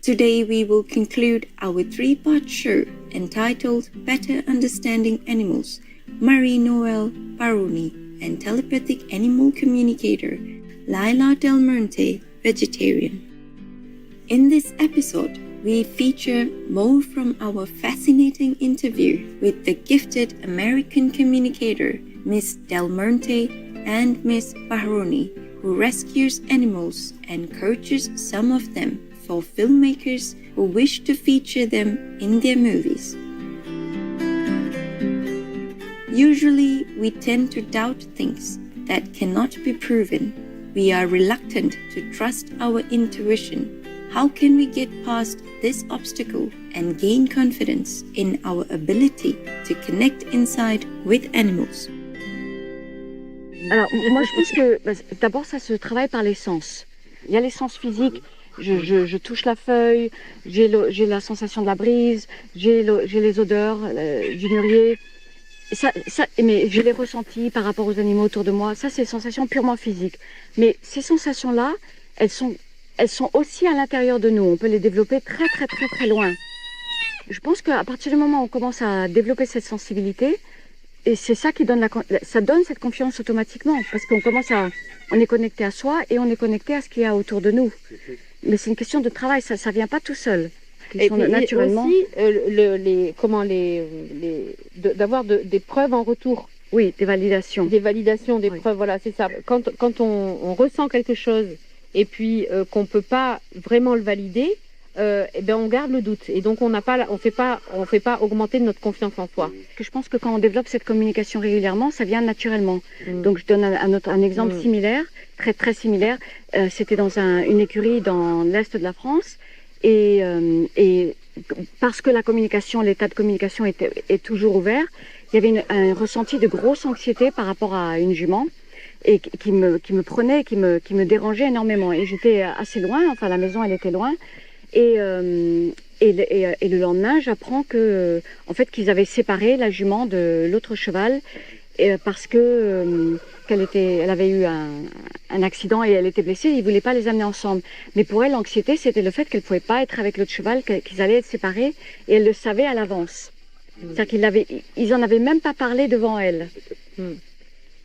Today we will conclude our three-part show entitled Better Understanding Animals, Marie-Noëlle Paroni and telepathic animal communicator Laila Del Monte, vegetarian. In this episode, we feature more from our fascinating interview with the gifted American communicator Miss Del Monte and Miss Paroni, who rescues animals and coaches some of them for filmmakers who wish to feature them in their movies. Usually, we tend to doubt things that cannot be proven. We are reluctant to trust our intuition. How can we get past this obstacle and gain confidence in our ability to connect inside with animals? Alors, moi, je pense que d'abord, ça se travaille par les sens. Il y a les sens physiques. Je touche la feuille, j'ai la sensation de la brise, j'ai les odeurs du mûrier. Mais je les ressentis par rapport aux animaux autour de moi. Ça, c'est des sensations purement physiques. Mais ces sensations-là, elles sont aussi à l'intérieur de nous. On peut les développer très, très, très, très loin. Je pense qu'à partir du moment où on commence à développer cette sensibilité, et c'est ça qui donne ça donne cette confiance automatiquement, parce on est connecté à soi et on est connecté à ce qu'il y a autour de nous. Mais c'est une question de travail, ça vient pas tout seul. Et puis naturellement. Aussi, d'avoir des preuves en retour. Oui, des validations. Des validations, des preuves, voilà, c'est ça. Quand on ressent quelque chose et puis qu'on peut pas vraiment le valider, on garde le doute. Et donc on fait pas augmenter notre confiance en soi. Je pense que quand on développe cette communication régulièrement, ça vient naturellement. Donc je donne un exemple similaire, très très similaire. C'était dans une écurie dans l'est de la France. Et parce que l'état de communication est toujours ouvert, il y avait un ressenti de grosse anxiété par rapport à une jument et qui me prenait, qui me dérangeait énormément. Et j'étais assez loin, enfin la maison elle était loin. Et le lendemain, j'apprends en fait qu'ils avaient séparé la jument de l'autre cheval parce que elle avait eu un accident et elle était blessée. Ils voulaient pas les amener ensemble. Mais pour elle, l'anxiété, c'était le fait qu'elle pouvait pas être avec l'autre cheval, qu'ils allaient être séparés, et elle le savait à l'avance. C'est-à-dire ils en avaient même pas parlé devant elle.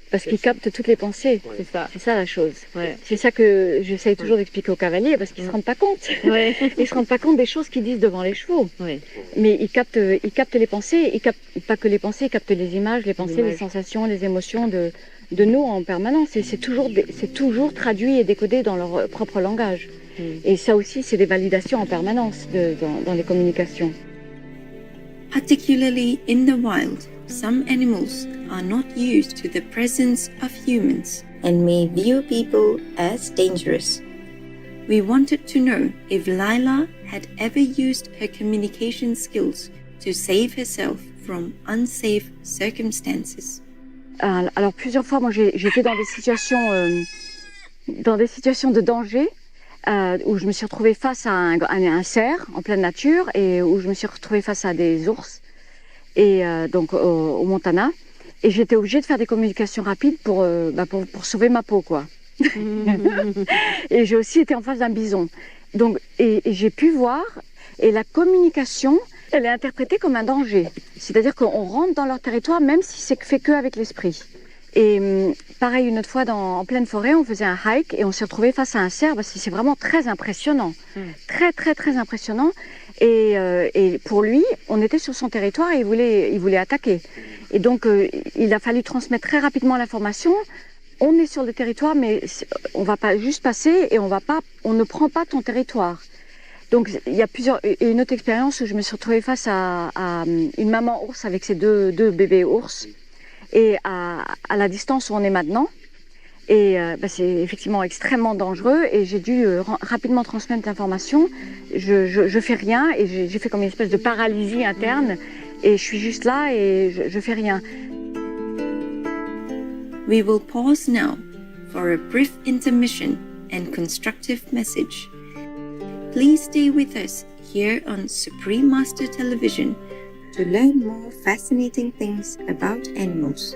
Parce qu'ils captent toutes les pensées. Ouais. C'est ça la chose. Ouais. C'est ça que j'essaye toujours d'expliquer aux cavaliers, parce qu'ils se rendent pas compte. Ouais. Ils se rendent pas compte des choses qu'ils disent devant les chevaux. Ouais. Mais ils captent les pensées. Ils captent pas que les pensées, ils captent les images, les pensées, les sensations, les émotions de nous en permanence. Et c'est toujours traduit et décodé dans leur propre langage. Et ça aussi, c'est des validations en permanence dans les communications. Particularly in the wild, some animals are not used to the presence of humans and may view people as dangerous. We wanted to know if Laila had ever used her communication skills to save herself from unsafe circumstances. Alors plusieurs fois, moi j'étais dans des situations de danger où je me suis retrouvée face à un cerf en pleine nature et où je me suis retrouvée face à des ours et donc au Montana, et j'étais obligée de faire des communications rapides pour sauver ma peau, quoi. Et j'ai aussi été en face d'un bison, donc et j'ai pu voir, et la communication, elle est interprétée comme un danger, c'est-à-dire qu'on rentre dans leur territoire même si c'est fait que avec l'esprit. Et pareil, une autre fois en pleine forêt, on faisait un hike et on s'est retrouvé face à un cerf, parce que c'est vraiment très impressionnant, très très très impressionnant. Et pour lui, on était sur son territoire et il voulait attaquer. Et donc il a fallu transmettre très rapidement l'information. On est sur le territoire, mais on va pas juste passer et on ne prend pas ton territoire. Donc il y a une autre expérience où je me suis retrouvée face à une maman ours avec ses deux bébés ours. Et à la distance où on est maintenant, et c'est effectivement extrêmement dangereux, et j'ai dû rapidement transmettre l'information. Je fais rien, et j'ai fait comme une espèce de paralysie interne, et je suis juste là et je fais rien. We will pause now for a brief intermission and constructive message. Please stay with us here on Supreme Master Television to learn more fascinating things about animals.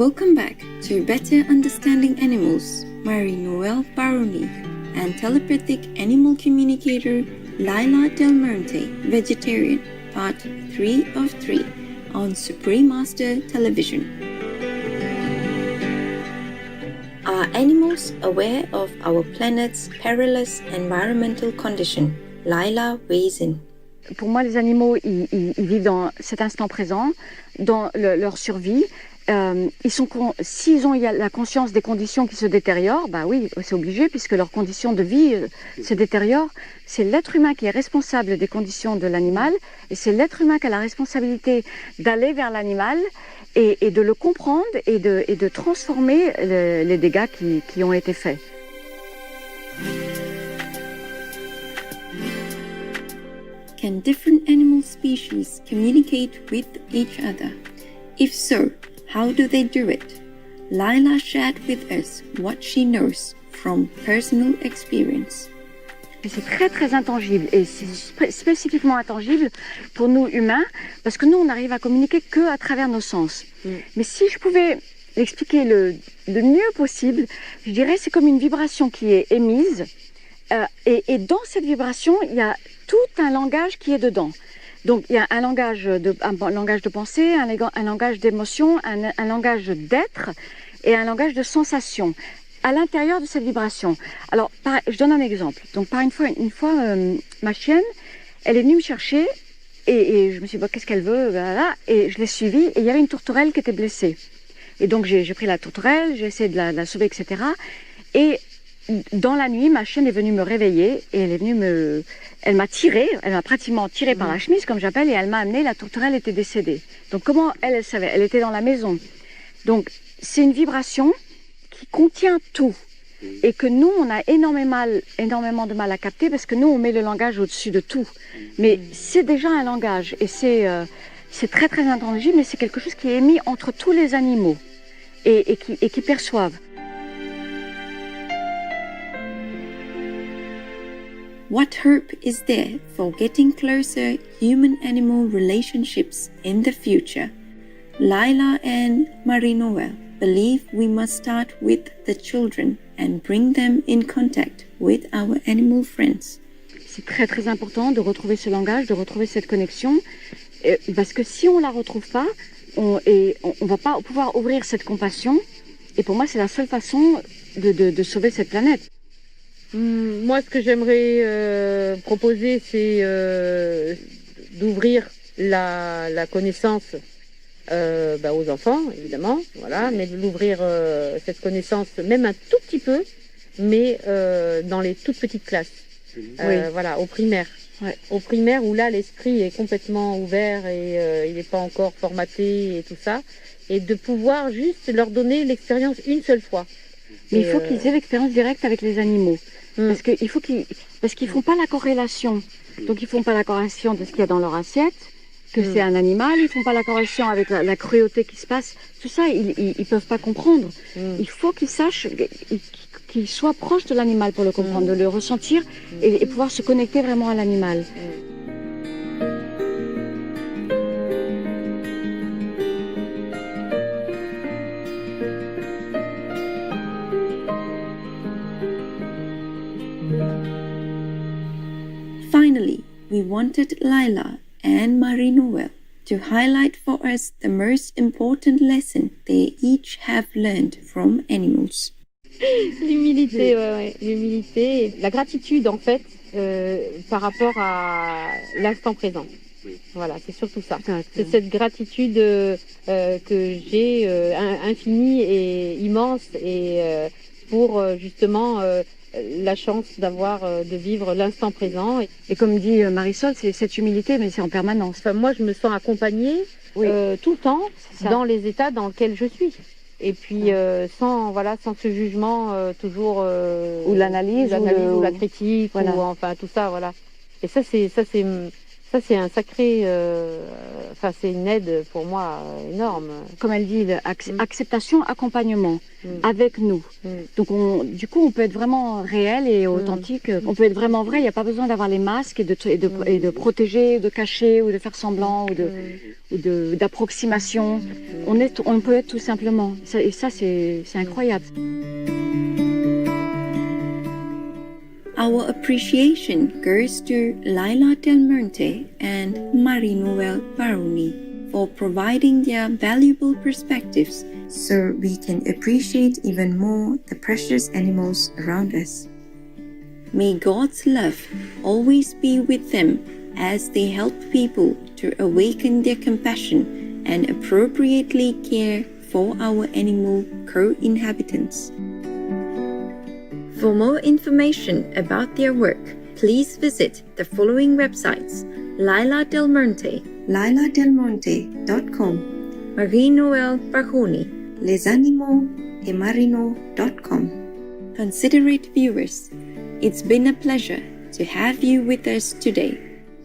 Welcome back to Better Understanding Animals, Marie-Noëlle Baroni, and telepathic animal communicator Laila Del Monte, vegetarian, part 3 of 3 on Supreme Master Television. Are animals aware of our planet's perilous environmental condition? Laila weighs in. Pour moi, les animaux, ils vivent dans cet instant présent, dans leur survie. S'ils ont la conscience des conditions qui se détériorent, bah oui, c'est obligé puisque leurs conditions de vie se détériorent. C'est l'être humain qui est responsable des conditions de l'animal et c'est l'être humain qui a la responsabilité d'aller vers l'animal et de le comprendre et de transformer les dégâts qui ont été faits. Can different animal species communicate with each other? If so, how do they do it? Laila shared with us what she knows from personal experience. C'est très très intangible et c'est spécifiquement intangible pour nous humains parce que nous on arrive à communiquer que à travers nos sens. Mais si je pouvais l'expliquer le mieux possible, je dirais c'est comme une vibration qui est émise et dans cette vibration il y a tout un langage qui est dedans. Donc il y a un langage de pensée, un langage d'émotion, un langage d'être et un langage de sensation à l'intérieur de cette vibration. Alors je donne un exemple. Donc une fois ma chienne, elle est venue me chercher et je me suis dit qu'est-ce qu'elle veut, et je l'ai suivie et il y avait une tourterelle qui était blessée. Et donc j'ai pris la tourterelle, j'ai essayé de la sauver, etc. Et dans la nuit, ma chienne est venue me réveiller et elle m'a tiré, elle m'a pratiquement tiré par la chemise, comme j'appelle, et elle m'a amené, la tourterelle était décédée. Donc comment elle savait? Elle était dans la maison. Donc c'est une vibration qui contient tout et que nous, on a énormément de mal à capter parce que nous, on met le langage au-dessus de tout. Mais c'est déjà un langage et c'est très très intangible, mais c'est quelque chose qui est émis entre tous les animaux et qui perçoivent. What hope is there for getting closer human-animal relationships in the future? Laila and Marie-Noëlle believe we must start with the children and bring them in contact with our animal friends. C'est très très important de retrouver ce langage, de retrouver cette connexion, parce que si on la retrouve pas, on va pas pouvoir ouvrir cette compassion. Et pour moi, c'est la seule façon de sauver cette planète. Moi, ce que j'aimerais proposer, c'est d'ouvrir la connaissance aux enfants, évidemment, voilà, mais de l'ouvrir cette connaissance même un tout petit peu, mais dans les toutes petites classes, voilà, au primaire. Ouais. Au primaire où là l'esprit est complètement ouvert et il n'est pas encore formaté et tout ça, et de pouvoir juste leur donner l'expérience une seule fois. Mais il faut qu'ils aient l'expérience directe avec les animaux. Parce qu'ils font pas la corrélation. Donc ils font pas la corrélation de ce qu'il y a dans leur assiette, que c'est un animal, ils font pas la corrélation avec la cruauté qui se passe. Tout ça, ils peuvent pas comprendre. Il faut qu'ils sachent, qu'ils soient proches de l'animal pour le comprendre, de le ressentir et pouvoir se connecter vraiment à l'animal. Finally, we wanted Laila and Marie-Noëlle to highlight for us the most important lesson they each have learned from animals. L'humilité, l'humilité, la gratitude en fait par rapport à l'instant présent. Voilà, c'est surtout ça. C'est cette gratitude que j'ai infinie et immense et pour justement la chance de vivre l'instant présent. Et comme dit Marisol, c'est cette humilité, mais c'est en permanence. Enfin, moi, je me sens accompagnée tout le temps dans les états dans lesquels je suis. Et puis sans ce jugement toujours ou l'analyse ou la critique, ou enfin tout ça, voilà. Et ça c'est Ça, c'est un sacré... Enfin, c'est une aide pour moi énorme. Comme elle dit, acceptation, accompagnement avec nous. Donc, du coup, on peut être vraiment réel et authentique. On peut être vraiment vrai. Il n'y a pas besoin d'avoir les masques et de protéger, de cacher ou de faire semblant ou d'approximation. On peut être tout simplement. Et ça, c'est incroyable. Our appreciation goes to Laila Del Monte and Marie-Noëlle Baroni for providing their valuable perspectives so we can appreciate even more the precious animals around us. May God's love always be with them as they help people to awaken their compassion and appropriately care for our animal co-inhabitants. For more information about their work, please visit the following websites: Laila Del Monte, lailadelmonte.com, Marie-Noëlle Baroni, lesanimauxetmarino.com. Considerate viewers, it's been a pleasure to have you with us today.